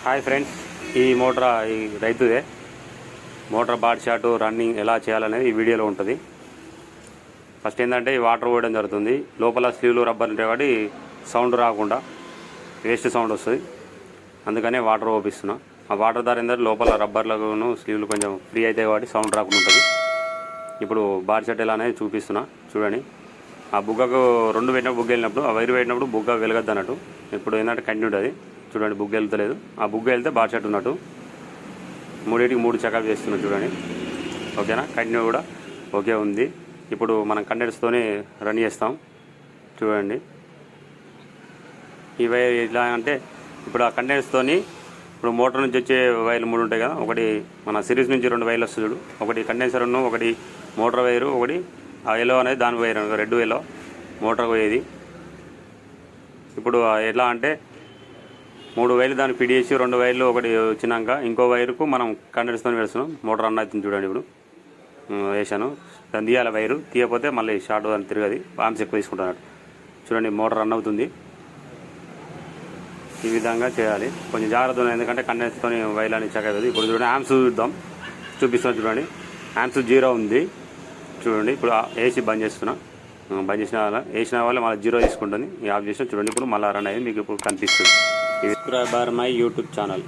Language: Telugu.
హాయ్ ఫ్రెండ్స్, ఈ మోటార్ ఈ రైతుదే మోటార్ బాడ్ షాట్ రన్నింగ్ ఎలా చేయాలనేది ఈ వీడియోలో ఉంటుంది. ఫస్ట్ ఏంటంటే ఈ వాటర్ పోయడం జరుగుతుంది. లోపల స్లీవ్లు రబ్బర్ ఉంటాయి కాబట్టి సౌండ్ రాకుండా వేస్ట్ సౌండ్ వస్తుంది. అందుకనే వాటర్ పోపిస్తున్నా. ఆ వాటర్ ద్వారా ఏంటంటే లోపల రబ్బర్లను స్లీవ్లు కొంచెం ఫ్రీ అవుతాయి కాబట్టి సౌండ్ రాకుండా ఉంటుంది. ఇప్పుడు బాడ్ షాట్ ఎలా అనేది చూపిస్తున్నా చూడండి. ఆ బుగ్గకు రెండు పెట్టినప్పుడు బుగ్గ వెళ్ళినప్పుడు ఆ వైరు పెట్టినప్పుడు బుగ్గ వెలగద్దు అన్నట్టు. ఇప్పుడు ఏంటంటే కంటిన్యూ ఉంటుంది చూడండి. బుగ్గ వెళ్తలేదు, ఆ బుగ్గ వెళ్తే బాడ్ షాట్ ఉన్నట్టు. మూడింటికి 3 చెకప్ చేస్తున్నాం చూడండి. ఓకేనా, కంటిన్యూ కూడా ఓకే ఉంది. ఇప్పుడు మనం కండెన్స్తోనే రన్ చేస్తాం చూడండి. ఈ వైర్ ఎట్లా అంటే ఇప్పుడు ఆ కండెన్స్తోని ఇప్పుడు మోటార్ నుంచి వచ్చే వైర్లు 3 ఉంటాయి కదా. ఒకటి మన సిరీస్ నుంచి 2 వైర్లు వస్తుంది చూడు. ఒకటి కండెన్సర్, ఒకటి మోటార్ వైరు, ఒకటి ఆ ఎల్లో అనేది దాని వైర్, రెడ్ ఎల్లో మోటార్ పోయేది. ఇప్పుడు ఎట్లా అంటే 3 వైర్లు దాన్ని ఫిట్ చేసి 2 వైర్లు ఒకటి వచ్చినాక ఇంకో వైరుకు మనం కండెన్స్తో వేస్తున్నాం. మోటార్ రన్ అవుతుంది చూడండి. ఇప్పుడు వేసాను, దాన్ని తీయాలి. వైరు తీయకపోతే మళ్ళీ షార్ట్ అని తిరగది, ఆమ్స్ ఎక్కువ తీసుకుంటున్నాడు చూడండి. మోటార్ రన్ అవుతుంది. ఈ విధంగా చేయాలి. కొంచెం జాగ్రత్త ఉంది, ఎందుకంటే కండెన్స్తో వైర్లు అని చెక్ అవుతుంది. ఇప్పుడు చూడండి, ఆమ్స్ చూపిస్తాను చూడండి. ఆమ్స్ 0 ఉంది చూడండి. ఇప్పుడు ఏసీ బంద్ చేస్తున్నా. బంద్ వేసిన వల్ల మళ్ళీ 0 తీసుకుంటుంది. ఆఫ్ చేసిన చూడండి. ఇప్పుడు మళ్ళీ రన్ అయ్యింది, మీకు ఇప్పుడు కనిపిస్తుంది. Subscriber my YouTube channel.